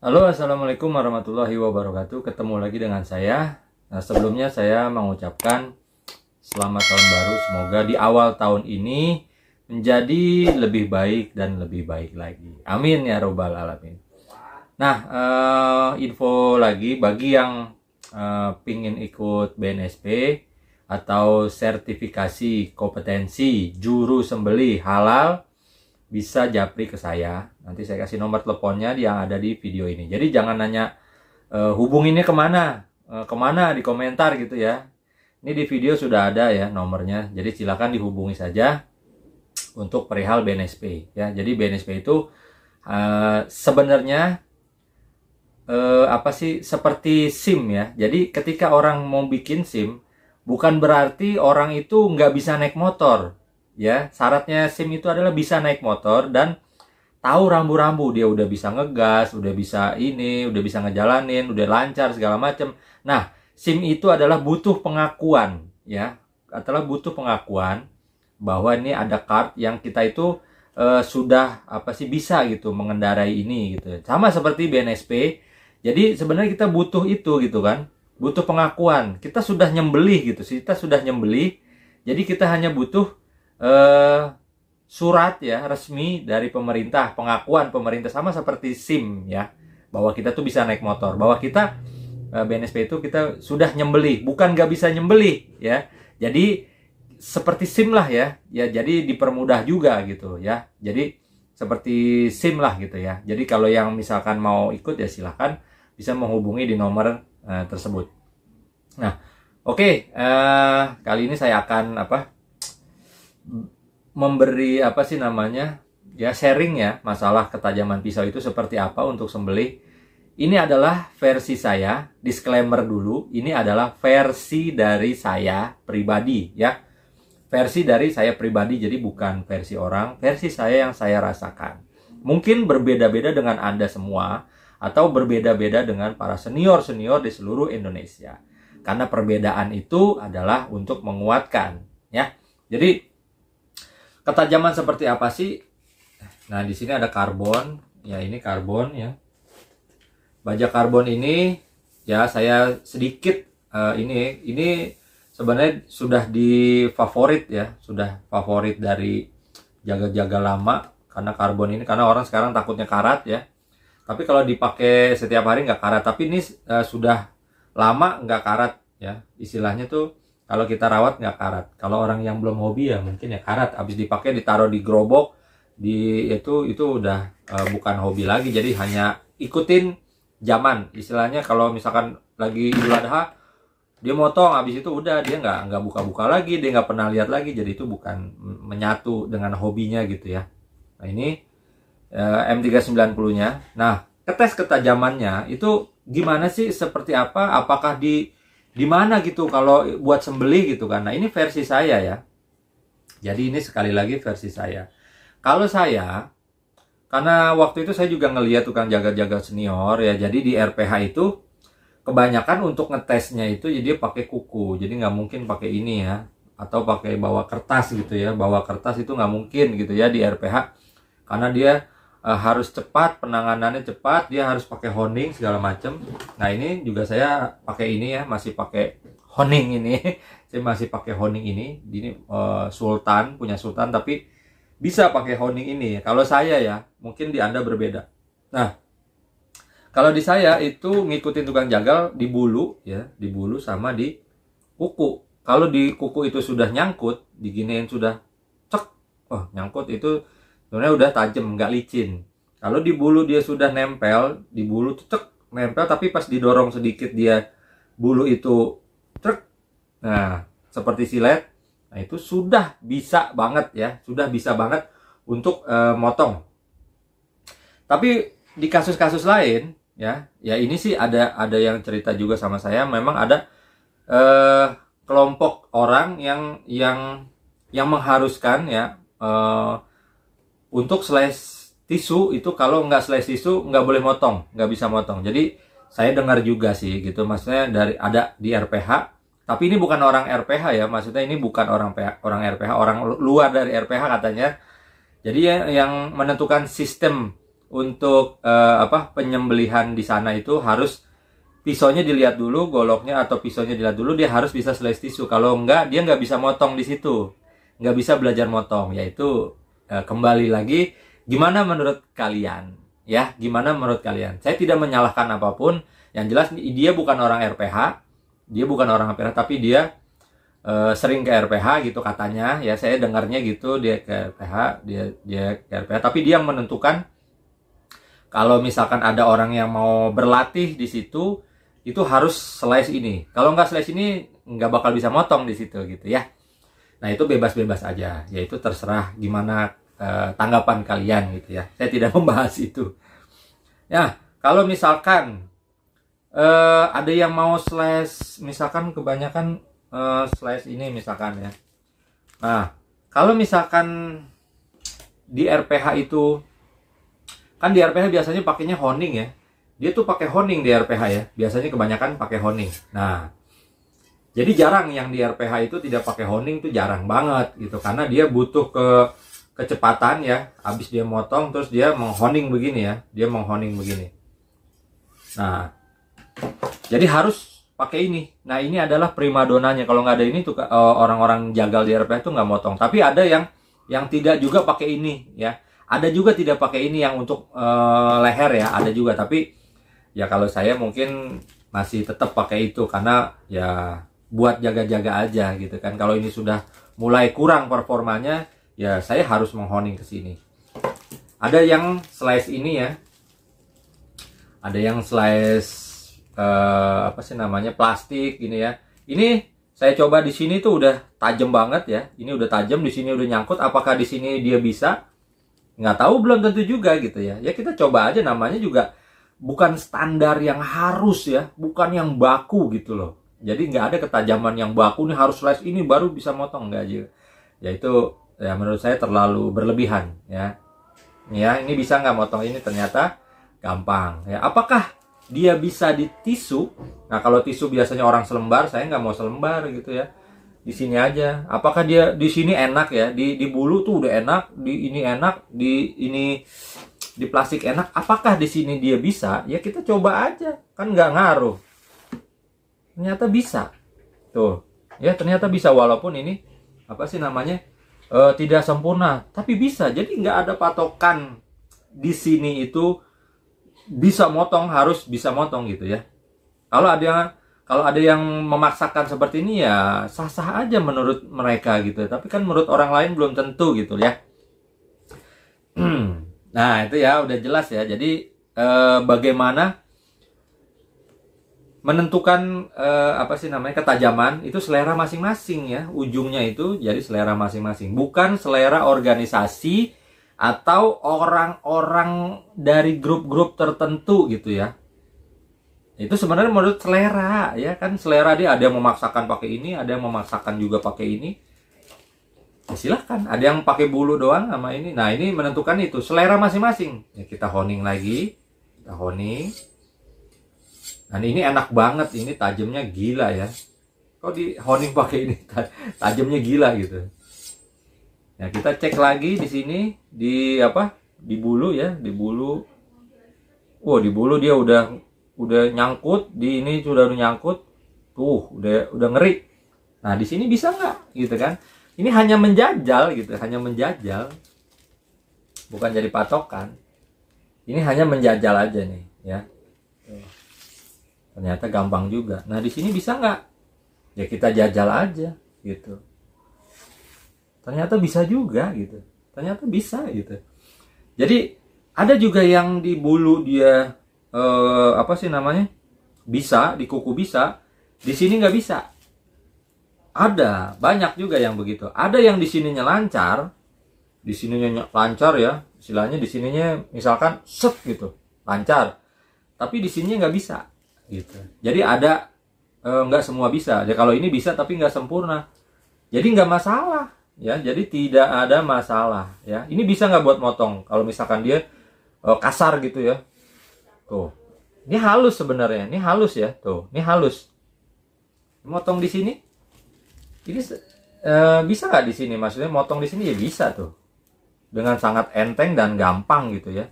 Halo, assalamualaikum warahmatullahi wabarakatuh. Ketemu lagi dengan saya. Nah, sebelumnya saya mengucapkan selamat tahun baru. Semoga di awal tahun ini menjadi lebih baik dan lebih baik lagi. Amin ya robbal alamin. Nah, info lagi bagi yang pingin ikut BNSP atau sertifikasi kompetensi juru sembelih halal, bisa japri ke saya. Nanti saya kasih nomor teleponnya yang ada di video ini. Jadi jangan nanya hubunginnya kemana, kemana di komentar gitu ya. Ini di video sudah ada ya nomornya. Jadi silakan dihubungi saja untuk perihal BNSP ya. Jadi BNSP itu sebenarnya apa sih, seperti SIM ya. Jadi ketika orang mau bikin SIM, bukan berarti orang itu nggak bisa naik motor ya. Syaratnya SIM itu adalah bisa naik motor dan tahu rambu-rambu, dia udah bisa ngegas, udah bisa ini, udah bisa ngejalanin, udah lancar segala macam. Nah, SIM itu adalah butuh pengakuan ya, adalah butuh pengakuan bahwa ini ada card yang kita itu sudah apa sih, bisa gitu mengendarai ini gitu. Sama seperti BNSP. Jadi sebenarnya kita butuh itu gitu kan, butuh pengakuan. Kita sudah nyembelih gitu, kita sudah nyembelih. Jadi kita hanya butuh surat ya resmi dari pemerintah, pengakuan pemerintah, sama seperti SIM ya, bahwa kita tuh bisa naik motor, bahwa kita BNSP itu kita sudah nyembelih, bukan nggak bisa nyembelih ya. Jadi seperti SIM lah ya, ya jadi dipermudah juga gitu ya. Jadi seperti SIM lah gitu ya. Jadi kalau yang misalkan mau ikut ya silahkan bisa menghubungi di nomor tersebut. Nah, oke, kali ini saya akan memberi apa sih namanya ya, sharing ya, masalah ketajaman pisau itu seperti apa untuk sembelih. Ini adalah versi saya, disclaimer dulu, ini adalah versi dari saya pribadi ya, versi dari saya pribadi, jadi bukan versi orang, versi saya yang saya rasakan. Mungkin berbeda-beda dengan Anda semua, atau berbeda-beda dengan para senior-senior di seluruh Indonesia. Karena perbedaan itu adalah untuk menguatkan ya. Jadi ketajaman seperti apa sih? Nah, di sini ada karbon. Ya, ini karbon ya. Baja karbon ini ya saya sedikit ini sebenarnya sudah di favorit ya, sudah favorit dari jaga-jaga lama, karena karbon ini, karena orang sekarang takutnya karat ya. Tapi kalau dipakai setiap hari nggak karat, tapi ini sudah lama nggak karat ya. Istilahnya tuh kalau kita rawat nggak karat. Kalau orang yang belum hobi ya mungkin ya karat. Habis dipakai ditaruh di gerobak, itu udah bukan hobi lagi. Jadi hanya ikutin zaman. Istilahnya kalau misalkan lagi Idul Adha, dia motong, habis itu udah dia nggak buka-buka lagi, dia nggak pernah lihat lagi. Jadi itu bukan menyatu dengan hobinya gitu ya. Nah, ini M390-nya. Nah, tes ketajamannya itu gimana sih, seperti apa? Apakah di mana gitu kalau buat sembelih gitu kan. Nah, ini versi saya ya. Jadi ini sekali lagi versi saya. Kalau saya, karena waktu itu saya juga ngeliat tukang jaga-jaga senior ya. Jadi di RPH itu kebanyakan untuk ngetesnya itu jadi dia pakai kuku. Jadi nggak mungkin pakai ini ya, atau pakai bawa kertas gitu ya. Bawa kertas itu nggak mungkin gitu ya di RPH. Karena dia harus cepat, penanganannya cepat, dia harus pakai honing segala macam. Nah, ini juga saya pakai ini ya, masih pakai honing ini. Saya masih pakai honing ini. Ini Sultan, punya Sultan, tapi bisa pakai honing ini. Kalau saya ya, mungkin di Anda berbeda. Nah, kalau di saya itu ngikutin tukang jagal di bulu ya, di bulu sama di kuku. Kalau di kuku itu sudah nyangkut, diginiin sudah cek, oh nyangkut itu sebenarnya udah tajam, nggak licin. Kalau di bulu dia sudah nempel, di bulu tuh cek, nempel, tapi pas didorong sedikit dia bulu itu cek. Nah, seperti silet. Nah, itu sudah bisa banget ya, sudah bisa banget untuk motong. Tapi di kasus-kasus lain ya, ya ini sih ada yang cerita juga sama saya, memang ada kelompok orang yang mengharuskan ya untuk slice tisu itu, kalau nggak slice tisu nggak boleh motong, nggak bisa motong. Jadi saya dengar juga sih gitu, maksudnya dari ada di RPH, tapi ini bukan orang RPH ya, maksudnya ini bukan orang RPH, orang luar dari RPH katanya. Jadi yang menentukan sistem untuk penyembelihan di sana itu harus pisaunya dilihat dulu, goloknya atau pisaunya dilihat dulu, dia harus bisa slice tisu. Kalau enggak, dia nggak bisa motong di situ, nggak bisa belajar motong. Yaitu kembali lagi, gimana menurut kalian? Ya, gimana menurut kalian? Saya tidak menyalahkan apapun. Yang jelas dia bukan orang RPH, tapi dia sering ke RPH gitu katanya. Ya, saya dengarnya gitu, dia ke RPH, dia ke RPH. Tapi dia yang menentukan kalau misalkan ada orang yang mau berlatih di situ, itu harus slice ini. Kalau nggak slice ini, nggak bakal bisa motong di situ gitu ya. Nah, itu bebas-bebas aja. Yaitu terserah gimana tanggapan kalian gitu ya. Saya tidak membahas itu. Ya, kalau misalkan ada yang mau slice, misalkan kebanyakan slice ini misalkan ya. Nah, kalau misalkan di RPH itu, kan di RPH biasanya pakainya honing ya. Dia tuh pakai honing di RPH ya. Biasanya kebanyakan pakai honing. Nah, jadi jarang yang di RPH itu tidak pakai honing, tuh jarang banget gitu. Karena dia butuh kecepatan ya. Habis dia motong terus dia menghoning begini ya. Dia menghoning begini. Nah, jadi harus pakai ini. Nah, ini adalah primadonanya. Kalau nggak ada ini tuh orang-orang jagal di RPH tuh nggak motong. Tapi ada yang tidak juga pakai ini ya. Ada juga tidak pakai ini yang untuk leher ya, ada juga. Tapi ya kalau saya mungkin masih tetap pakai itu karena ya buat jaga-jaga aja gitu kan. Kalau ini sudah mulai kurang performanya, ya saya harus menghoning ke sini. Ada yang slice ini ya. Ada yang slice plastik ini ya. Ini saya coba di sini tuh udah tajam banget ya. Ini udah tajam, di sini udah nyangkut. Apakah di sini dia bisa? Nggak tahu, belum tentu juga gitu ya. Ya kita coba aja, namanya juga bukan standar yang harus ya, bukan yang baku gitu loh. Jadi nggak ada ketajaman yang baku nih harus slice ini baru bisa motong, nggak aja. Ya itu ya menurut saya terlalu berlebihan ya. Ya, ini bisa nggak motong ini, ternyata gampang ya. Apakah dia bisa di tisu? Nah, kalau tisu biasanya orang selembar, saya nggak mau selembar gitu ya. Di sini aja. Apakah dia di sini enak ya? Di bulu tuh udah enak, di ini enak, di plastik enak. Apakah di sini dia bisa? Ya kita coba aja. Kan nggak ngaruh. Ternyata bisa. Tuh. Ya ternyata bisa, walaupun ini tidak sempurna, tapi bisa. Jadi nggak ada patokan di sini itu bisa motong, harus bisa motong gitu ya. Kalau ada yang memaksakan seperti ini ya sah-sah aja menurut mereka gitu. Tapi kan menurut orang lain belum tentu gitu ya. Nah, itu ya udah jelas ya. Jadi bagaimana menentukan ketajaman itu selera masing-masing ya. Ujungnya itu jadi selera masing-masing. Bukan selera organisasi atau orang-orang dari grup-grup tertentu gitu ya. Itu sebenarnya menurut selera ya kan. Selera dia, ada yang memaksakan pakai ini, ada yang memaksakan juga pakai ini. Ya silahkan, ada yang pakai bulu doang sama ini. Nah, ini menentukan itu selera masing-masing. Ya kita honing lagi. Kita honing. Nah, ini enak banget, ini tajamnya gila ya. Kok di honing pakai ini tajamnya gila gitu. Ya kita cek lagi di sini di bulu ya, di bulu. Oh, di bulu dia udah nyangkut, di ini sudah nyangkut. Tuh, udah ngeri. Nah, di sini bisa nggak gitu kan? Ini hanya menjajal gitu, hanya menjajal. Bukan jadi patokan. Ini hanya menjajal aja nih, ya. Ternyata gampang juga. Nah, di sini bisa nggak? Ya kita jajal aja gitu. Ternyata bisa juga gitu. Ternyata bisa gitu. Jadi ada juga yang di bulu dia bisa, di kuku bisa, di sini nggak bisa. Ada banyak juga yang begitu. Ada yang di sininya lancar, di sininya lancar ya, istilahnya di sininya misalkan set gitu, lancar, tapi di sininya nggak bisa gitu. Jadi ada nggak semua bisa. Ya kalau ini bisa tapi nggak sempurna, jadi nggak masalah ya. Jadi tidak ada masalah ya. Ini bisa nggak buat motong? Kalau misalkan dia kasar gitu ya. Tuh, ini halus sebenarnya. Ini halus ya. Tuh, ini halus. Motong di sini, ini bisa nggak di sini? Maksudnya motong di sini ya bisa tuh, dengan sangat enteng dan gampang gitu ya.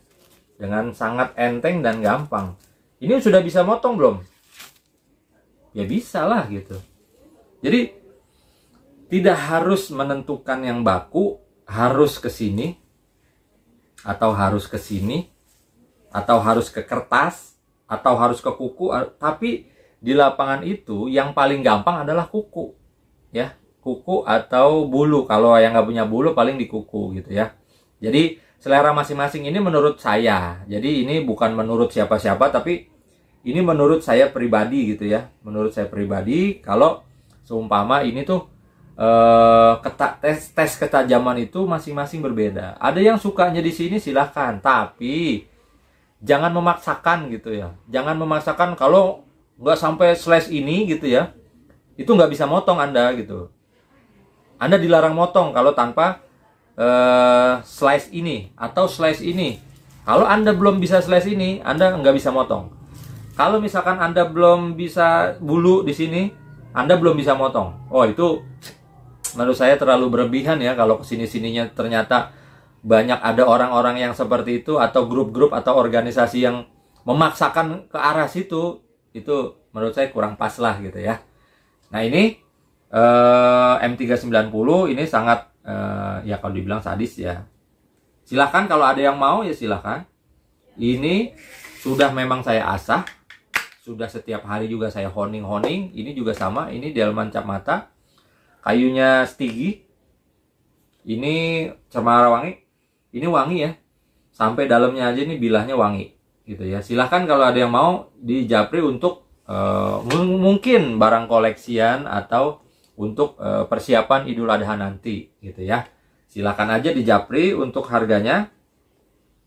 dengan sangat enteng dan gampang. Ini sudah bisa motong belum? Ya bisa lah gitu. Jadi tidak harus menentukan yang baku harus ke sini atau harus ke sini atau harus ke kertas atau harus ke kuku, tapi di lapangan itu yang paling gampang adalah kuku, ya, kuku atau bulu. Kalau yang nggak punya bulu paling di kuku gitu ya. Jadi selera masing-masing ini menurut saya. Jadi ini bukan menurut siapa-siapa, tapi ini menurut saya pribadi gitu ya. Menurut saya pribadi, kalau seumpama ini tuh tes ketajaman itu masing-masing berbeda. Ada yang sukanya di sini, silahkan, tapi jangan memaksakan gitu ya. Jangan memaksakan. Kalau nggak sampai slash ini gitu ya, itu nggak bisa motong Anda gitu. Anda dilarang motong kalau tanpa slice ini atau slice ini. Kalau Anda belum bisa slice ini, Anda nggak bisa motong. Kalau misalkan Anda belum bisa bulu di sini, Anda belum bisa motong. Oh, itu menurut saya terlalu berlebihan ya. Kalau kesini-sininya ternyata banyak ada orang-orang yang seperti itu, atau grup-grup atau organisasi yang memaksakan ke arah situ, itu menurut saya kurang pas lah gitu ya. Nah ini M390 ini sangat ya kalau dibilang sadis ya. Silahkan kalau ada yang mau ya silahkan. Ini sudah memang saya asah, sudah setiap hari juga saya honing. Ini juga sama, ini delman cap mata, kayunya stigi, ini cemara wangi, ini wangi ya, sampai dalamnya aja ini bilahnya wangi gitu ya. Silahkan kalau ada yang mau di Japri untuk mungkin barang koleksian atau untuk persiapan Idul Adha nanti gitu ya. Silahkan aja di Japri. Untuk harganya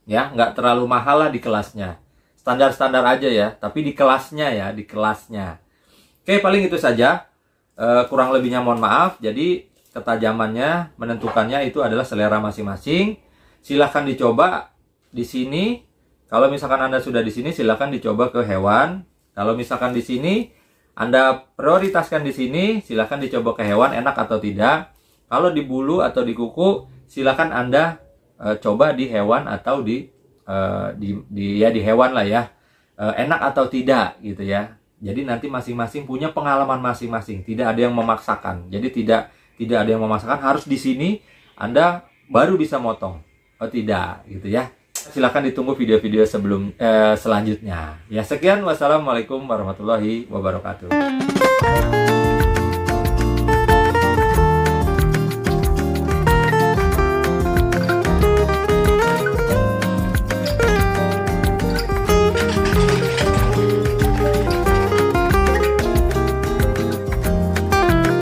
ya nggak terlalu mahal lah, di kelasnya standar-standar aja ya, tapi di kelasnya ya, di kelasnya. Oke, paling itu saja. Kurang lebihnya mohon maaf. Jadi ketajamannya, menentukannya itu adalah selera masing-masing. Silahkan dicoba di sini. Kalau misalkan Anda sudah di sini, silahkan dicoba ke hewan. Kalau misalkan di sini Anda prioritaskan di sini, silahkan dicoba ke hewan enak atau tidak. Kalau di bulu atau di kuku, silahkan Anda coba di hewan atau di hewan lah ya, enak atau tidak gitu ya. Jadi nanti masing-masing punya pengalaman masing-masing, tidak ada yang memaksakan. Jadi tidak ada yang memaksakan harus di sini Anda baru bisa motong. Oh tidak gitu ya. Silahkan ditunggu video-video selanjutnya. Ya sekian, wassalamualaikum warahmatullahi wabarakatuh.